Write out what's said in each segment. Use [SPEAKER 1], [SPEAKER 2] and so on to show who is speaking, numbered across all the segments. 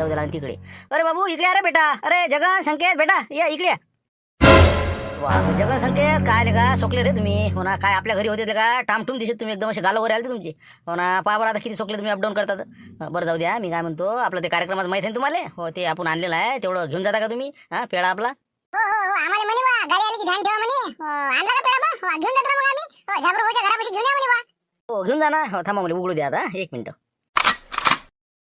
[SPEAKER 1] जाऊ द्याला तिकडे. अरे बाबू इकडे अरे बेटा, अरे जगन संकेत बेटा या इकडे या. वा जगन संकेत काय का सोकले रे तुम्ही. हो ना काय आपल्या घरी होते ते का टामटूम दिसत तुम्ही एकदम असे गालावर आले तुमचे. हो ना पहा बरं आता किती सोकले तुम्ही अपडाऊन करतात. बरं जाऊ द्या मी काय म्हणतो आपलं ते कार्यक्रमात माहिती आहे ना तुम्हाला. हो ते आपण आणलेलं आहे तेवढं घेऊन जाता का तुम्ही पेढा आपला.
[SPEAKER 2] हो हो हो आम्हाला म्हणे बा गाडी आली की ध्यान ठेवा म्हणे. आणला का पेढा मग घेऊन जातो मग आम्ही. झाबरू भाऊच्या घरापाशी घेऊन या म्हणे बा.
[SPEAKER 1] हो घेऊन जा ना. हो थांबा मला उघडू द्या आता 1 मिनिट.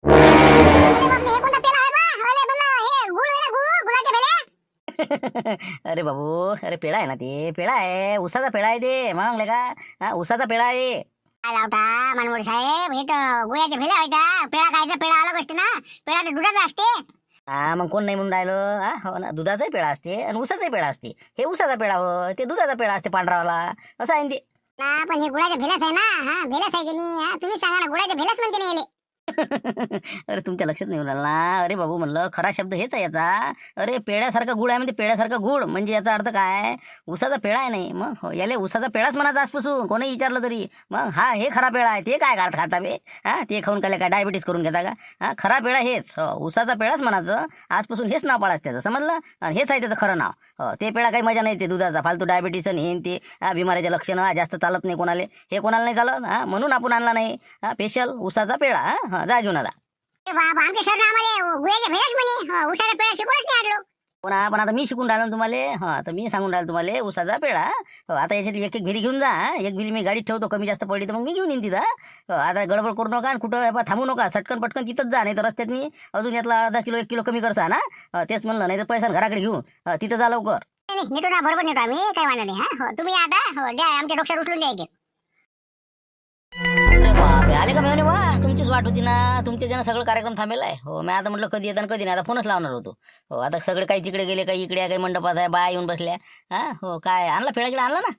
[SPEAKER 2] अरे बाप हे कोणता पेढा आहे बा. अरे बाबा हे गुळ आहे ना गुळ गुळाच्या भेल्या.
[SPEAKER 1] अरे बाबू अरे पेढा आहे ना ते पेढा आहे उसाचा पेढा आहे ते मग का उसाचा पेढा आहे.
[SPEAKER 2] काय लावता मानवड साहेब हे तर गुळाच्या भेल्या होता. पेढा खायचा पेढा अलग असते ना. पेढा तर दुधाचा असते.
[SPEAKER 1] मग कोण नाही म्हणून राहिलं. हो ना दुधाचाही पेढा असते आणि उसाचाही पेढा असते. हे उसाचा पेढा हो ते दुधाचा पेढा असते पांढरावाला असं आहे ना ते.
[SPEAKER 2] ना पण हे गुळाच्या भेल्याच आहे ना. भेल्याच आहे की नाही. तुम्ही सांगा ना गुळाच्या भेल्याच म्हणते ना याले.
[SPEAKER 1] अरे तुमच्या लक्षात नाही राहिलं ना. अरे बाबू म्हणलं खरा शब्द हेच आहे याचा. अरे पेढ्यासारखा गुळ आहे म्हणजे पेढ्यासारखा गुळ म्हणजे याचा अर्थ काय उसाचा पेढा आहे नाही. मग याले उसाचा पेढाच म्हणायचा आजपासून कोणी विचारलं तरी. मग हे खरा पेढा आहे ते काय काढत खाता बे. ते खाऊन काय डायबिटीस करून घेता का. खरा पेढा हेच उसाचा पेढाच म्हणायचं आजपासून हेच नाव पाळायचं त्याचं समजलं. आणि हेच आहे त्याचं खरं नाव. ते पेढा काही मजा नाही ते दुधाचा फालतू डायबिटीस आणि हे ते बिमारीचे लक्षणं जास्त चालत नाही कोणाला. हे कोणाला नाही चालत म्हणून आपण आणला नाही स्पेशल उसाचा पेढा. जा घेऊन आला.
[SPEAKER 2] अरे बाबा आमच्या सरनं आम्हाला गुळाच्या भेल्याच म्हणे. उसाचा पेढा शिकवूनच नाही आलो.
[SPEAKER 1] पण आता मी शिकून राहिलो तुम्हाला. तर मी सांगून राहिलो तुम्हाला उसाचा पेढा. आता याच्यात एक एक भेली घेऊन जा. एक भेली मी गाडीत ठेवतो कमी जास्त पडली तर मग मी घेऊन येईन तिथं. आता गडबड करू नका आणि कुठं थांबू नका. सटकन पटकन तिथंच जा नाही तर रस्त्यातनी अजून यातला अर्धा किलो 1 किलो कमी करसा ना. तेच म्हणलं नाही तर पैसा घराकडे घेऊन तिथं जा लवकर.
[SPEAKER 2] नाही नेतो ना बरोबर नेतो आम्ही काही वाटत नाही. हो तुम्ही आता द्या आमच्या डोक्यावर उचलून द्यायचे.
[SPEAKER 1] अरे बापरे आले का मेवणे वा तुमचीच वाट होती ना. तुमच्या ज्यानं सगळं कार्यक्रम थांबेला आहे. हो मी आता म्हटलं कधी येतात कधी नाही आता फोनच लावणार होतो. हो आता सगळे काही तिकडे गेले काही इकडे काही मंडपात आहे बाया येऊन बसल्या. हो काय आणला पेढा गिडा आणला ना.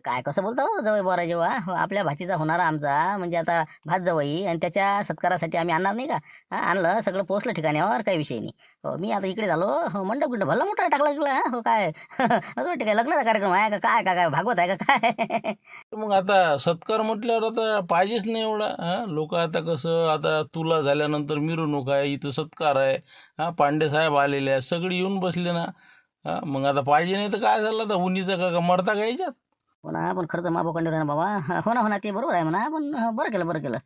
[SPEAKER 1] काय कसं बोलतो जवळ बरं जेव्हा आपल्या भाचीचा होणारा आमचा म्हणजे आता भात जवई आणि त्याच्या सत्कारासाठी आम्ही आणणार नाही का. आणलं सगळं पोहोचलं ठिकाण्यावर काही विषय नाही. हो मी आता इकडे झालो. हो मंडप गिंडप भला मोठा टाकला गेला. हो काय असं वाटतं काय लग्नाचा कार्यक्रम आहे का काय काय काय भागवत आहे का काय.
[SPEAKER 3] मग आता सत्कार म्हटल्यावर आता पाहिजेच नाही एवढा. लोक आता कसं आता तुला झाल्यानंतर मिरवणूक आहे इथं सत्कार आहे. पांडे साहेब आलेले आहे सगळे येऊन बसले ना. मग आता पाहिजे नाही तर काय झालं आता उन्हीचं का मरता का याच्यात.
[SPEAKER 1] हो ना पण खर्च मापोखंड ना बाबा. हो ना ते बरोबर आहे म्हणा पण बरं केलं.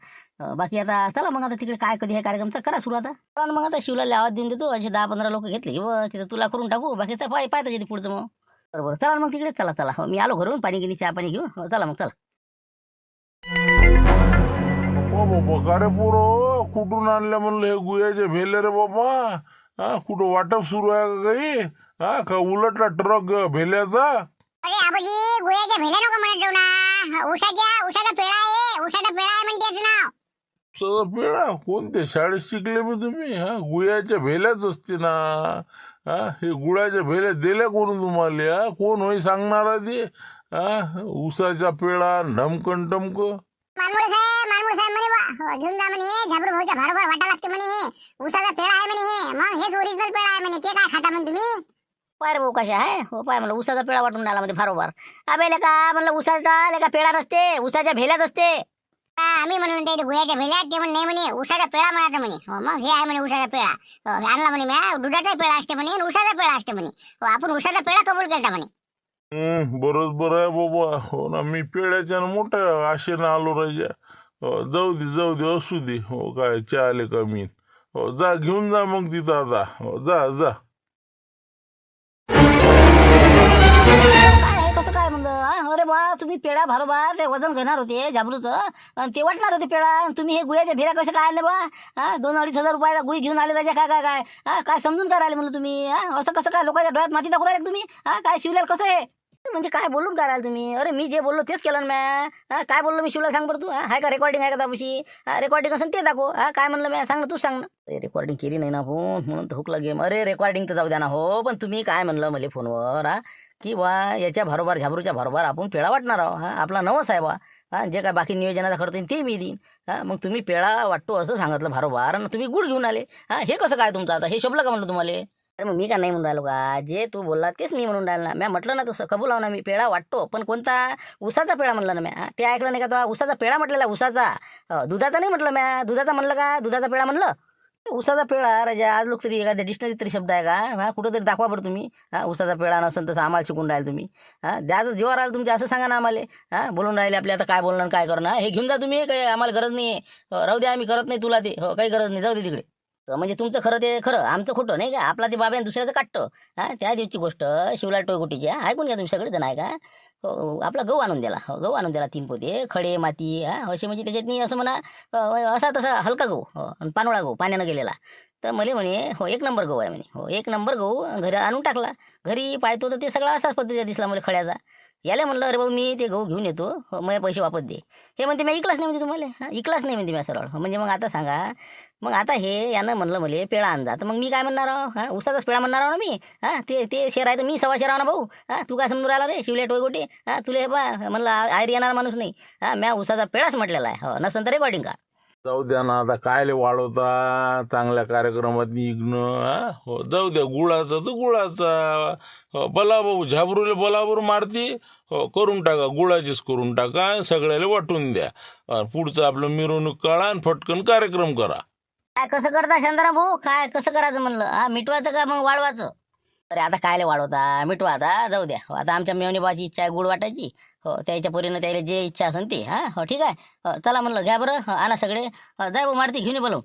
[SPEAKER 1] बाकी आता चला मग आता तिकडे काय कधी हे कार्यक्रम तर करा सुरू आता. कारण मग आता शिवला आवाज देऊन देतो असे 10-15 लोक घेतले की तिथं तुला करून टाकू बाकीचं पाहता येते पुढचं मग. बरोबर चला मग तिकडे चला. हो मी आलो घरून पाणी गिनी चहा पाणी घेऊन. हो चला मग चला.
[SPEAKER 4] बाबा रे पोरं कुठून आणल्या म्हणलं हे गुयाचे भेले रे बाबा. कुठं वाटप सुरू आहे का काही. का उलटला ट्रक भेल्याचा.
[SPEAKER 2] अरे आबाजी गुळाच्या भेल्या नको म्हणत जाऊ ना. उसाचा पेढा आहे. उसाचा पेढा आहे म्हणते याचं नाव.
[SPEAKER 4] उसाचा पेढा कोणते शाळेत शिकले मी तुम्ही. गुयाच्या भेल्याच असते ना. हे गुळाच्या भेल्या दिल्या कोण तुम्हाला. कोण होई सांगणार आहे ते. उसाचा पेढा ढमकन टमक.
[SPEAKER 2] मानमोड साहेब म्हणे बा घेऊन जा म्हणे. झाबरू भाऊच्या भारोभार वाटा लागते म्हणे. उसाचा पेढा आहे म्हणे. मग हेच ओरिजिनल पेढा आहे म्हणे. ते काय खाता म्हणे तुम्ही.
[SPEAKER 1] पाय रे भाऊ कशा आहे. हो पाय म्हणलं उसाचा पेढा वाटून आला मध्ये फारोबार. अबे लेका म्हणलं उसाचा लेका पेढा नसते उसाच्या भेल्याच असते.
[SPEAKER 2] आम्ही म्हणून ते गुळाच्या भेल्या ते म्हणे नाही म्हणे उसाचा पेढा म्हणायचं म्हणे. मग हे आहे म्हणे उसाचा पेढा. आणला म्हणे मी दुधाचा पेढा असते म्हणे उसाचा पेढा असते म्हणे. आपण उसाचा पेढा कबूल केला म्हणे.
[SPEAKER 4] बरोबर आहे बाबा. हो ना मी पेढ्याच्या मोठ्या आशेनं आलो राजा. जाऊ दे असू दे. हो काय चहा आले कमी. हो जा घेऊन जा मग तिथं आता. हो जा.
[SPEAKER 1] काय कसं काय म्हणलं. अरे बा तुम्ही पेढा भारोबार ते वजन घेणार होते झाबरूचं आणि ते वाटणार होते पेढा. तुम्ही हे गुळ्याच्या भेऱ्या कसं काय आणले बा. 2-2.5 रुपयाला गुई घेऊन आले राजा काय काय काय काय समजून काय राहिले म्हणलं तुम्ही. असं कसं काय लोकांच्या डोळ्यात माती टाकू राहिले तुम्ही. काय शिवल्याला कसं आहे म्हणजे काय बोलून काय राहिले तुम्ही. अरे मी जे बोललो तेच केलं ना म्या. काय बोललो मी शिवला सांग बरं तू. हाय का रेकॉर्डिंग आहे का त्यापाशी. रेकॉर्डिंग असेल ते दाखव. काय म्हणलं मी सांग ना तू सांग ना. रेकॉर्डिंग केली नाही ना फोन म्हणून तर हुकला गेम. अरे रेकॉर्डिंग तर जाऊ द्या ना. हो पण तुम्ही काय म्हणलं मला फोनवर की बा याच्या भारोबार झाबरूच्या भारोबार आपण पेढा वाटणार आहो. आपला नवस आहे बा. जे काय बाकी नियोजनाचा खर्च येईल ते मी देईन. मग तुम्ही पेढा वाटतो असं सांगितलं भारोबार आणि तुम्ही गुड घेऊन आले. हे कसं काय तुमचं आता हे शोभलं का म्हणलं तुम्हाला. अरे मग मी का नाही म्हणून राहिलो का. जे तू बोलला तेच मी म्हणून राहिलो ना. मी म्हटलं ना तसं कबूल लावू ना मी पेढा वाटतो पण कोणता उसाचा पेढा म्हणलं ना म्या. ते ऐकलं नाही का तो उसाचा पेढा म्हटलेला उसाचा. दुधाचा नाही म्हटलं म्या. दुधाचा म्हणलं का दुधाचा पेढा म्हणलं. उसाचा पेळा राजा आज लोक तरी एखाद्या डिक्शनरीत तरी शब्द आहे का? हा कुठं तरी दाखवा बरं तुम्ही. हा उसाचा पेळा नसेल तसं आम्हाला शिकून राहील तुम्ही. हा द्याचं जीवावर आलं तुमच्या असं सांगा ना आम्हाला. हा बोलून राहिले आपले आता काय बोलणं आणि काय करणं. हे घेऊन जा तुम्ही, काही आम्हाला गरज नाही आहे. राहू द्या, आम्ही करत नाही तुला ते. काही गरज नाही, जाऊ दे तिकडे. म्हणजे तुमचं खरं ते खरं, आमचं खोटं नाही का? आपला ते बाबा दुसऱ्याचं काटतं. हा त्या दिवशी गोष्ट शिवलाल टोयगुटीची ऐकून घ्या तुम्ही सगळेजण आहे का? आपला गहू आणून दिला. गहू आणून दिला 3 पोते, खडे माती असे म्हणजे त्याच्यात असं म्हणा असा तसा हलका गहू आणि पानोळा गहू पाण्यानं गेलेला. तर मला म्हणे हो 1 नंबर गहू आहे म्हणे. 1 नंबर गहू घरी आणून टाकला. घरी पाहतो तर ते सगळा असाच पद्धतीचा दिसला मला खड्याचा. याला म्हणलं अरे भाऊ मी ते गहू घेऊन येतो, मला पैसे वापस दे. हे म्हणते मी ऐकलाच नाही म्हणते तुम्हाला. ऐकलाच नाही म्हणते मी सरळ. म्हणजे मग आता सांगा, मग आता हे यानं म्हणलं मला पेळा आणजा, तर मग मी काय म्हणणार आहो? उसाचाच पेळा म्हणणार आहो ना मी. ते ते शेर आहे तर मी सव्वा शेर आहो ना भाऊ. तू काय समजून राहिला रे शिवले टोयगोटे? तुला हे बा म्हणलं आयर येणार माणूस नाही. म्या उसाचा पेळाच म्हटलेला आहे. नसन तर रेकॉर्डिंग का.
[SPEAKER 4] जाऊ द्या ना, आता कायले वाढवता, चांगल्या कार्यक्रमात निघणं. हो जाऊ द्या, गुळाचा तर गुळाचा. बलाभाऊ झाबरूले बलाभर मारती. हो करून टाका, गुळाचीच करून टाका, सगळ्याला वाटून द्या. पुढचं आपलं मिरवणूक काढा आणि फटकन कार्यक्रम करा.
[SPEAKER 1] काय कसं करता शांताराम भाऊ? काय कसं करायचं म्हणलं? मिटवायचं का मग वाढवायचं? अरे आता कायले वाढवता, मिटवा आता, जाऊ द्या. आता आमच्या मेवणीबाची इच्छा आहे गुळ वाटायची. त्याच्या पोरीनं त्याला जे इच्छा असेल ते. ठीक आहे. चला म्हणलं घ्या बरं, आणा सगळे. जाय भाऊ मारती घेऊन ये बोलव.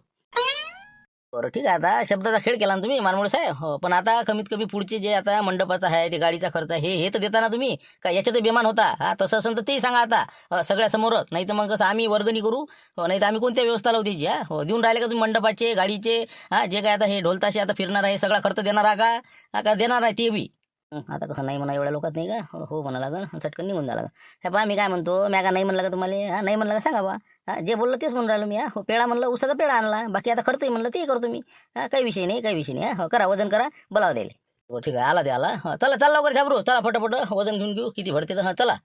[SPEAKER 1] बरं ठीक आहे. आता शब्दाचा खेळ केला ना तुम्ही मानमोळे साहेब. पण आता कमीत कमी पुढचे जे आता मंडपाचा आहे, ते गाडीचा खर्च आहे, हे तर देता ना तुम्ही का? याच्यात बेमान होता. तसं असेल तर तेही सांगा आता सगळ्यासमोरच. नाही तर मग कसं आम्ही वर्गणी करू. नाही तर आम्ही कोणत्या व्यवस्था लावू त्याची. देऊन राहिले का तुम्ही मंडपाचे गाडीचे? जे काय आता हे ढोलताशे आता फिरणार आहे सगळा खर्च देणार आहे का? का देणार आहे ते बी? आता कसं नाही म्हणा, एवढ्या लोकात नाही का? हो म्हणा लागेल, चटकन निघून जा लागेल. हे पहा मी काय म्हणतो, मी का नाही म्हणलं का तुम्हाला? नाही म्हणलं का सांगा बा. जे बोललं तेच म्हणून राहिलो मी. पेळा म्हणलं उसाचा पेळा आणला, बाकी आता खर्चही म्हणलं ते करतो मी. काही विषय नाही, काही विषय नाही. करा वजन करा, बोलावं द्यायला. हो ठीक आहे, आला ते आला. चला चला लवकर झाबरू, चला फटाफट वजन घेऊन घेऊ किती भरते तर. चला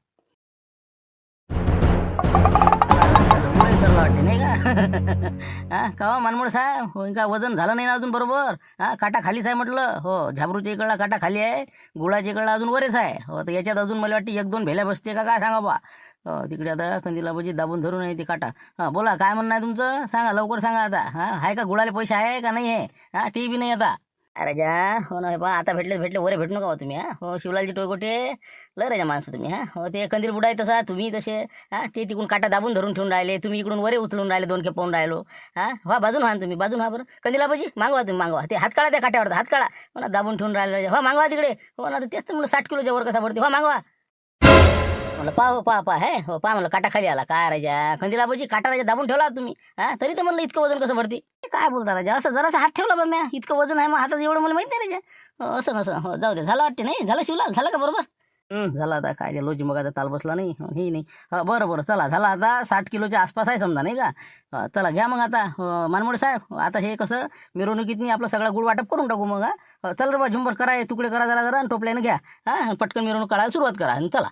[SPEAKER 1] सरला वाटते नाही का? का मानमोड साहेब हो का? वजन झालं नाही ना अजून बरोबर? काटा खालीच आहे म्हटलं. हो झाबरूच्या इकडला काटा खाली आहे, गुळाच्या इकडला अजून वरेच आहे. तर याच्यात अजून मला वाटते 1-2 भेल्या बसते का काय सांगा बा. तिकडे आता कंदीला बजी दाबून धरून आहे ते काटा. बोला काय म्हणणं आहे तुमचं? सांगा लवकर सांगा आता. आहे का गुळाले पैसे आहे का नाही आहे? ते बी नाही आता. अरे जा हो ना. बा आता भेटले वरे भेटू नका तुम्ही. हो शिवलालजी टोयगोटे लय राजा माणसं तुम्ही. हो ते कंदील बुडाय तसा तुम्ही तसे. ते तिकडून काटा दाबून धरून ठेवून राहिले, तुम्ही इकडून वरे उचलून राहिले 2 खेप पाहून राहिलो. बाजून व्हा तुम्ही, बाजून व्हा बरं. कंदीला बाजी मागवा तुम्ही, मागवा. ते हात काढा त्या काट्यावर, हात काढा. हो ना दाबून ठेवून राहिले. हो मागवा तिकडे. हो ना तेच तर म्हणलं 60 किलोच्या वर कसा पडते. हो मागवा म्हणलं. पा हे हो पा म्हणलं काटा खाली आला काय राजा? कंदीला बाजी काटा राजा दाबून ठेवला तुम्ही. तरी तर म्हणलं इतकं वजन कसं भरते? काय बोलता राजा? असं जरासा हात ठेवला बा म्या, इतकं वजन आहे मग हातात एवढं मला माहित नाही राजा. असं नसं. हो जाऊ दे, झालं वाटते. नाही झालं शिवलाल, झालं का बरोबर? झाला आता काय लोजी मग आता ताल बसला नाही हे नाही. बरं चला झाला आता 60 किलोच्या आसपास आहे समजा नाही का? चला घ्या मग आता मानमोडे साहेब. आता हे कसं मिरवणुकीतनी आपलं सगळा गुळ वाटप करून टाकू मग. चल रे बा झुंबर करा, तुकडे करा जरा आणि टोपल्यानं घ्या. पटकन मिरवणूक काढायला सुरुवात करा आणि चला.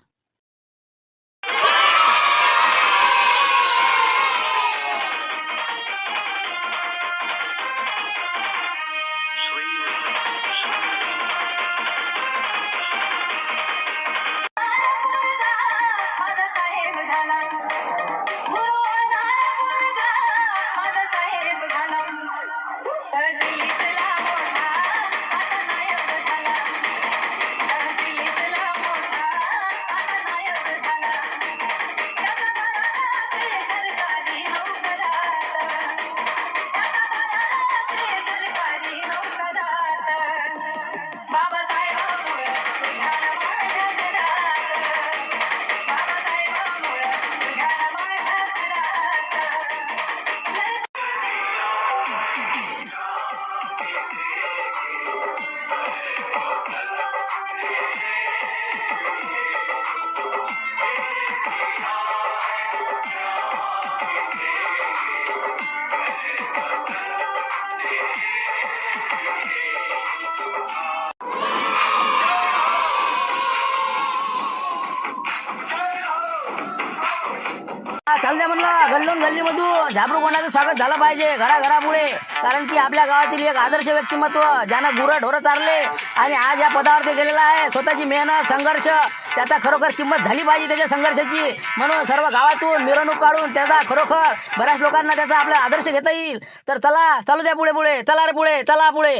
[SPEAKER 1] गल्लीमधून झाबरूगोंडाचं स्वागत झालं पाहिजे घराघरामुळे. कारण की आपल्या गावातील एक आदर्श व्यक्तिमत्व ज्यानं गुरं ढोरं चारले आणि आज या पदावर ते गेलेला आहे. स्वतःची मेहनत संघर्ष त्याचा खरोखर किंमत झाली पाहिजे त्याच्या संघर्षाची. म्हणून सर्व गावातून मिरवणूक काढून त्याचा खरोखर बऱ्याच लोकांना त्याचा आपला आदर्श घेता येईल. तर चला चालू द्या पुढे पुढे, चला रे पुढे, चला पुढे.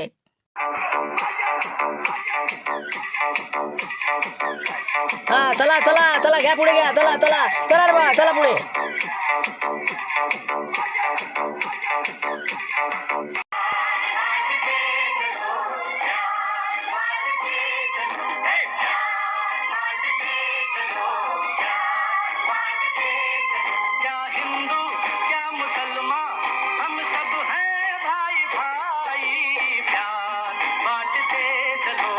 [SPEAKER 1] हा चला चला चला, घ्या पुढे घ्या, चला चला चला रे बा, चला पुढे.
[SPEAKER 5] क्या हिंदू क्या मुसलमान हम सब हैं भाई भाई. प्यार बांटते चलो,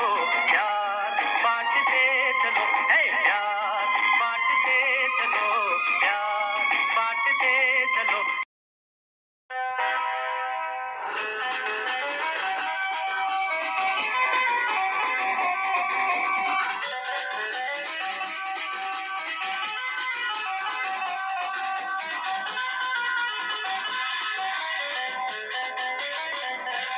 [SPEAKER 5] प्यार बांटते चलो, प्यार बांटते चलो, प्यार बांटते चलो.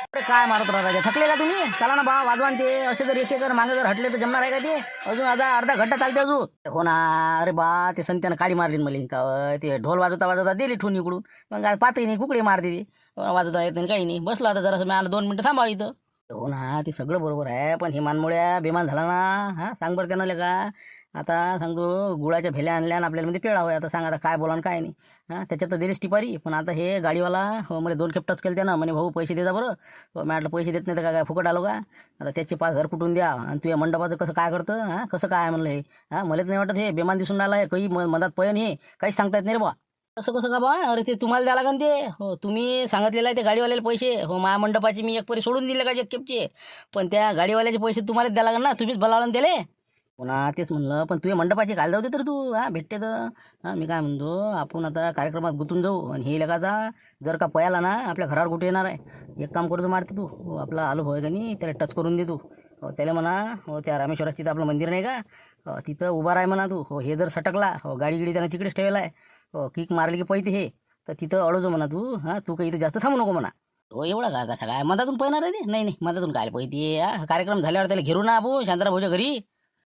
[SPEAKER 1] अरे काय मारत राहता, थकले का तुम्ही? चला ना बा, वाजवा ना ते. असे जर एक एकर मागे जर हटले तर जमणार आहे का ते? अजून आता अर्धा घंटा चालते अजून. हो ना, अरे बा ते संत्यानं काडी मारली मला का ते ढोल वाजवता वाजवता दिली ठेवून इकडून. मग काय पाहतही नाही, कुकडे मारते ती. वाजवता येत नाही काही नाही. बसलो आता जरासं, मी आलं 2 मिनिटं थांबा इथं. हो ना, ते सगळं बरोबर आहे, पण हे मानमुळ्या बेमान झाला ना. हा सांग बरं त्यानं का आता सांगतो गुळाच्या भेल्या आणल्या आणि आपल्याला म्हणजे पेळा होय. आता सांग आता काय बोला आणि काय नाही. हां त्याच्यात तर दिलीच टिपारी. पण आता हे गाडीवाला मला 2 खेप टच केलं त्यानं. म्हणे भाऊ पैसे दे जा बरं. मी म्हटलं पैसे देत नाही तर काय फुकट आलो का? आता त्याचे 5,000 कुठून द्या आणि तू या मंडपाचं कसं काय करतं? हां कसं काय म्हणलं हे? हां मलाच नाही वाटत हे बेमान दिसून राहिलं आहे. काही मधात पयन हे काहीच सांगता येत नाही रे बा. कसं कसं का बा? अरे ते तुम्हाला द्यावं लागेल ते. हो तुम्ही सांगितलेलं आहे ते गाडीवाल्याला पैसे. हो माझ्या मंडपाची मी एक परी सोडून दिले का एक खेपचे. पण त्या गाडीवाल्याचे पैसे तुम्हालाच द्यावं लागेल ना. तुम्हीच बोलावलं ना त्याले. पुन्हा तेच म्हणलं, पण तुझ्या मंडपाची घाल जाऊ दे तर तू. हां भेटते तर. हां मी काय म्हणतो, आपण आता कार्यक्रमात गुंतून जाऊ. आणि हे लगाचा जर का पयाला ना आपल्या घरावर कुठे येणार आहे. एक काम करतो मारते तू. हो आपला आलो होय का नाही त्याला टच करून दे तू. हो त्याला म्हणा हो त्या रामेश्वरात तिथं आपलं मंदिर नाही का, हो तिथं उभा राह म्हणा तू. हो हे जर सटकला हो गाडी गिडी त्यानं तिकडेच ठेवला आहे. हो किक मारली की पैते हे तर तिथं अडवजो म्हणा तू. हां तू काही इथं जास्त थांबू नको म्हणा. हो एवढा का कसा काय मधातून पळणार आहे ते? नाही नाही मधातून काय पैते. हा कार्यक्रम झाल्यावर त्याला घेरू ना आपण शांताराम भाऊच्या घरी.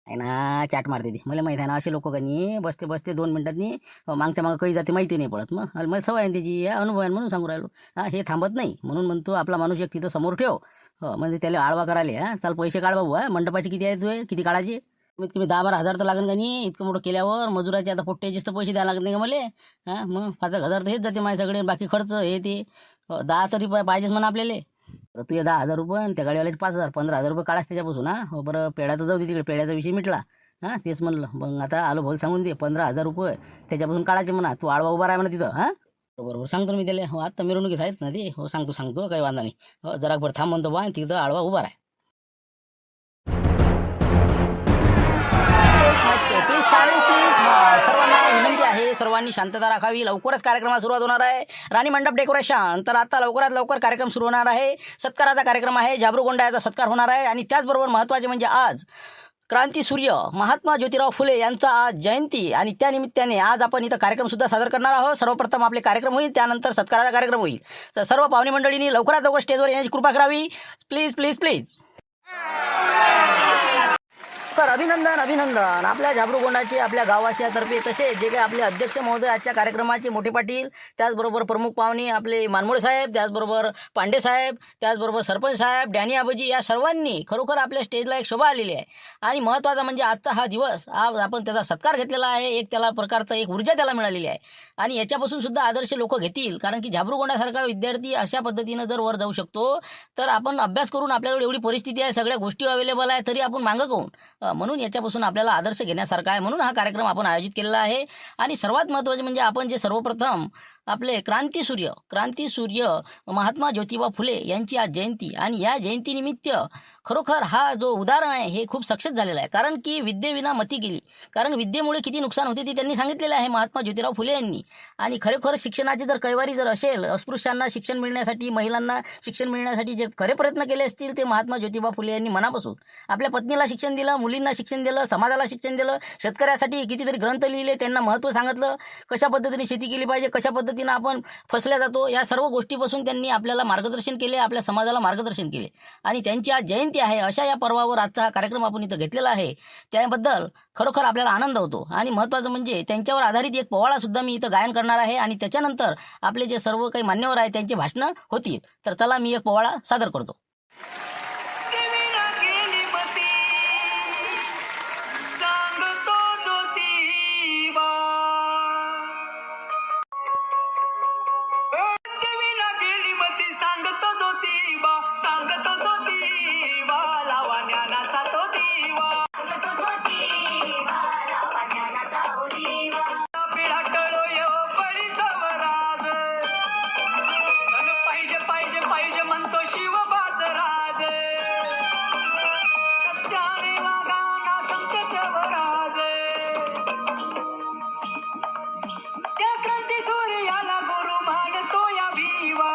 [SPEAKER 1] आहे ना चाट मारते ती. मला माहिती आहे ना असे लोक कनी बसते बसते 2 मिनिटांनी मागच्या मागं काही जाते माहिती नाही पडत. मग मला सवय आहे त्याची, अनुभव आहे म्हणून सांगू राहिलो. हां हे थांबत नाही म्हणून म्हणतो आपला माणूस एक तिथं समोर ठेव. हो म्हणजे त्याला आळवा करायला. हां चाल पैसे काढ बाबू. मंडपाचे किती आहे तुझे, किती काढायचे? कमीत कमी 10-12 हजार तर लागेल का नाही? इतकं मोठं केल्यावर मजुराचे आता पोट्ट्याचेच तर पैसे द्यायला लागत नाही का मला? हां मग 5,000 तर हेच जाते माझे सगळे, बाकी खर्च हे ते. 10 तरी पाहिजेच म्हणा आपल्याला. बरं तुझे 10,000 रुपये आणि त्या गाडीवाल्याचे 5,000, 15,000 रुपये काढाच त्याच्यापासून. हां हो बरं पेढ्याचं जाऊ दे तिकडे, पेढ्याचा विषय मिटला. हां तेच म्हणलं मग आता आलो भाऊ सांगून दे 15,000 रुपये त्याच्यापासून काढायचे म्हणा. तू आळवा उभा राहा म्हणा तिथं. हां बरोबर सांगतो मी त्याला. हो आता मिरवणुकीत आहेत ना ते. हो सांगतो काही वांधा नाही. हो जरा बरं थांब म्हणतो बा तिथं आळवा उभा राहा. Please silence please. सर्वांना विनंती आहे, सर्वांनी शांतता राखावी. लवकरच कार्यक्रमाला सुरुवात होणार आहे. राणी मंडप डेकोरेशन. तर आता लवकरात लवकर कार्यक्रम सुरू होणार आहे. सत्काराचा कार्यक्रम आहे. झाबरूगोंडा याचा सत्कार होणार आहे. आणि त्याचबरोबर महत्त्वाचे म्हणजे आज क्रांतीसूर्य महात्मा ज्योतिराव फुले यांचा आज जयंती आणि त्यानिमित्ताने आज आपण इथं कार्यक्रमसुद्धा सादर करणार आहोत. सर्वप्रथम आपले कार्यक्रम होईल, त्यानंतर सत्काराचा कार्यक्रम होईल. तर सर्व पाहुणे मंडळींनी लवकरात लवकर स्टेजवर येण्याची कृपा करावी. Please please please. तर अभिनंदन आपल्या झाबरूगोंडाचे, आपल्या गावाच्यातर्फे तसे जे काही आपले अध्यक्ष महोदय आजच्या कार्यक्रमाचे मोठे पाटील, त्याचबरोबर प्रमुख पाहुणे आपले मानमोळे साहेब, त्याचबरोबर पांडे साहेब, त्याचबरोबर सरपंच साहेब, डॅनी आबाजी, या सर्वांनी खरोखर आपल्या स्टेजला एक शोभा आलेली आहे. आणि महत्त्वाचा म्हणजे आजचा हा दिवस, आज आपण त्याचा सत्कार घेतलेला आहे. एक त्याला प्रकारचा एक ऊर्जा त्याला मिळालेली आहे. आणि याच्यापासून सुद्धा आदर्श लोक घेतील. कारण की झाबरूगोंडासारखा विद्यार्थी अशा पद्धतीनं जर वर जाऊ शकतो तर आपण अभ्यास करून आपल्याकडे एवढी परिस्थिती आहे, सगळ्या गोष्टी अवेलेबल आहे, तरी आपण मागं काहून? म्हणून याच्यापासून आपल्याला आदर्श घेण्यासारखा आहे. म्हणून हा कार्यक्रम आपण आयोजित केलेला आहे. आणि सर्वात महत्त्वाचे म्हणजे आपण जे सर्वप्रथम आपले क्रांतीसूर्य महात्मा ज्योतिबा फुले यांची आज जयंती, आणि या जयंतीनिमित्त खरोखर हा जो उदाहरण आहे हे खूप सक्सेस झालेला आहे. कारण की विद्येविना मती गेली. कारण विद्येमुळे किती नुकसान होते ते त्यांनी सांगितलेलं आहे महात्मा ज्योतिराव फुले यांनी. आणि खरोखर शिक्षणाची जर कैवारी जर असेल, अस्पृश्यांना शिक्षण मिळण्यासाठी, महिलांना शिक्षण मिळण्यासाठी जे खरे प्रयत्न केले असतील ते महात्मा ज्योतिबा फुले यांनी मनापासून आपल्या पत्नीला शिक्षण दिलं, मुलींना शिक्षण दिलं, समाजाला शिक्षण दिलं, शेतकऱ्यासाठी कितीतरी ग्रंथ लिहिले, त्यांना महत्त्व सांगितलं, कशा पद्धतीने शेती केली पाहिजे, कशा पद्धतीने पद्धतीनं आपण फसल्या जातो, या सर्व गोष्टीपासून त्यांनी आपल्याला मार्गदर्शन केले, आपल्या समाजाला मार्गदर्शन केले. आणि त्यांची आज जयंती आहे, अशा या पर्वावर आजचा हा कार्यक्रम आपण इथं घेतलेला आहे. त्याबद्दल खरोखर आपल्याला आनंद होतो. आणि महत्त्वाचं म्हणजे त्यांच्यावर आधारित एक पोवाडासुद्धा मी इथं गायन करणार आहे. आणि त्याच्यानंतर आपले जे सर्व काही मान्यवर आहेत त्यांची भाषणं होतील. तर चला मी एक पोवाडा सादर करतो.
[SPEAKER 5] देवीला गेली मती सांगतो ज्योतिबा देवीला गेली मती सांगतो ज्योतिबा लावा ज्ञानाचा तो दिवा पिढा टळो यो बळीचा राज पाहिजे पाहिजे पाहिजे म्हणतो शिवबाज राज सत्याने वागाना संत राज त्या क्रांती सूर्याला गुरु मानतो या भीवा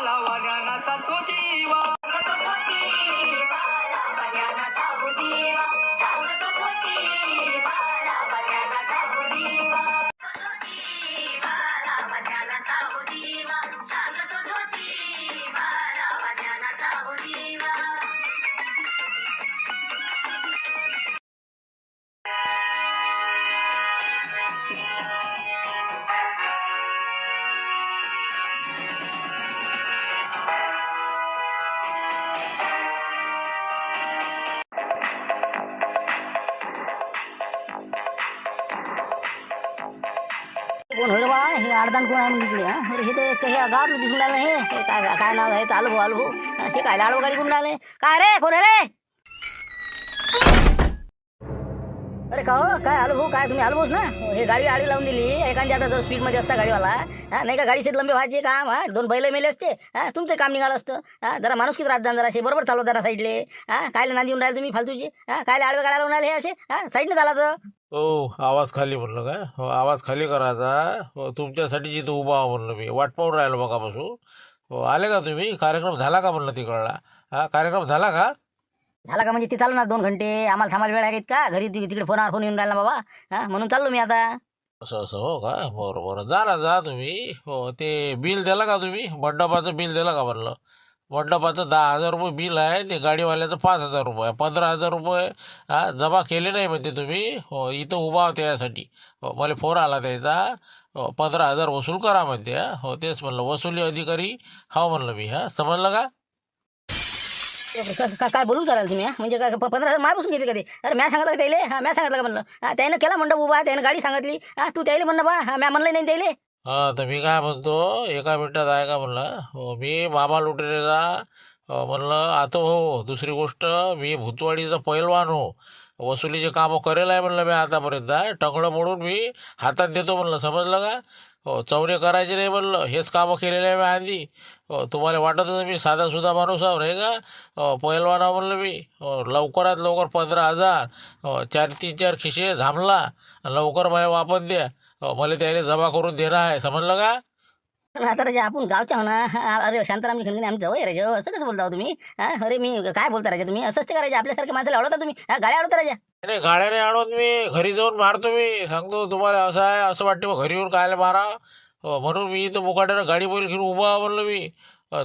[SPEAKER 5] लावा ज्ञानाचा तो दिवा
[SPEAKER 1] कोण होय रे बा, हे आडदान कोण आहे म्हणून इकडे? अरे हे तर हे गावातलं दिसून राहिलं. हे काय काय नाव आहे? आलो भाऊ हे काय लाडू गाडी कोण राहिले? काय रे, कोण आहे रे? अरे का हो, काय आलो भाऊ, काय तुम्ही आलो भाऊच ना? हे गाडी लावून दिली एखाद्या, आता जर स्पीडमध्ये असता गाडीवाला नाही का, गाडीचे लंबे व्हायचे काम, दोन बैल मेले असते, तुमचं काम निघालं असतं. जरा माणूस किती रात जाण जरा बरोबर चालव जरा साईडले. कायले नांदी येऊन राहिले तुम्ही फालतूची? कायले आडवे गाड्या लावून राहिले हे असे? साईडने चालायचं.
[SPEAKER 3] हो, आवाज खाली म्हणलं काय? हो, आवाज खाली करायचा. हो, तुमच्यासाठी जिथं उभा आहो म्हणलं मी, वाट पाहून राहिलो बघापासून. हो, आले का तुम्ही? कार्यक्रम झाला का म्हणलं तिकडला? कार्यक्रम झाला का?
[SPEAKER 1] झाला का म्हणजे ते चालू ना 2 घंटे, आम्हाला थांबायला वेळ आहे का? घरी तिकडे फोन येऊन राहिला बाबा, म्हणून चाललो मी आता.
[SPEAKER 3] असं असं हो का? बरं बरं, जा ना जा तुम्ही. हो, ते बिल दिलं का तुम्ही? मंडपाचं बिल दिलं का म्हणलं? मंडपाचं 10,000 रुपये बिल आहे, ते गाडीवाल्याचं 5,000 रुपये, 15,000 रुपये जमा केले नाही म्हणते तुम्ही. हो, इथं उभा होते यासाठी. हो, मला फोन आला त्याचा. हो, 15,000 वसूल करा म्हणते. हो, तेच म्हणलं, वसुली अधिकारी हो म्हणलं मी. समजलं का?
[SPEAKER 1] काय बोलून कराल तुम्ही? म्हणजे काय 15,000 माय बसून घेतली कधी? अरे म्या सांगितलं का त्याले? म्या सांगितलं का म्हणलं? त्यानं केला मंडप उभा, त्यानं गाडी सांगितली, तू त्याला म्हणणं बा म्या म्हणलं नाही त्याले.
[SPEAKER 3] तर मी काय म्हणतो, एका मिनिटात आहे का म्हणलं. हो, मी मामा लुटेरेचा म्हणलं आता. हो, दुसरी गोष्ट, मी भूतवाडीचा पैलवान हो, वसुलीचे कामं करेल आहे म्हणलं मी आतापर्यंत. टंगडं मोडून मी हातात देतो म्हणलं, समजलं का? हो, चौरे करायचे नाही म्हणलं, हेच कामं केलेले आहे मी आधी. हो, तुम्हाला वाटतच मी साधासुद्धा माणूस आहो नाही का? हो, पैलवान आहो म्हणलं मी. हो, लवकरात लवकर 15,000 3-4 खिशे झांबला, लवकर मला वापस द्या. हो, मला त्याने जमा करून देणं आहे, समजलं का?
[SPEAKER 1] पण आता राजा आपण गावच्या हो ना. अरे शांतारामजी खनगणे आमचं होय राजा, असं कसं बोलता तुम्ही? अरे मी काय बोलता राजा तुम्ही? असंच ते करायचे आपल्यासारखे माणसाला आवडता तुम्ही? गाड्या आवडता राजा?
[SPEAKER 3] नाही, गाड्याने आणून मी घरी जाऊन मारतो. मी सांगतो तुम्हाला, असं आहे असं वाटते मग घरी येऊन कायला मारा. म्हणून मी इथं मुकाट्यानं गाडी बैल घेऊन उभा आहे म्हणलं मी.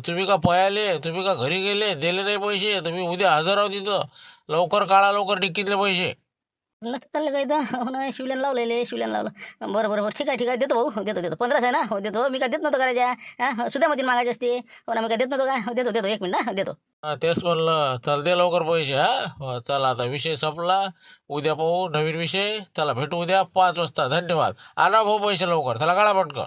[SPEAKER 3] तुम्ही का पळाले? तुम्ही का घरी गेले? दिले नाही पैसे? तुम्ही उद्या हजर आहो तिथं. लवकर काढा, लवकर डिक्कीतले पैसे.
[SPEAKER 1] नक्की चाललं का इथं? हो ना, शिवल्यानं लावलेले, शिवल्यानं लावलं. बरं ठीक आहे देतो भाऊ, देतो 15 आहे ना. हो देतो, मी काय देत नव्हतो करायच्या. सुद्यामध्ये मागायचे असते. हो ना, मी काय देत नव्हतो काय? देतो 1 मिनिट देतो.
[SPEAKER 3] तेच म्हणलं, चल दे लवकर पैसे. चला आता विषय संपला, उद्या पाहू नवीन विषय. चला भेटू उद्या 5 वाजता. धन्यवाद. आणा भाऊ पैसे लवकर, चला काढा पटकन.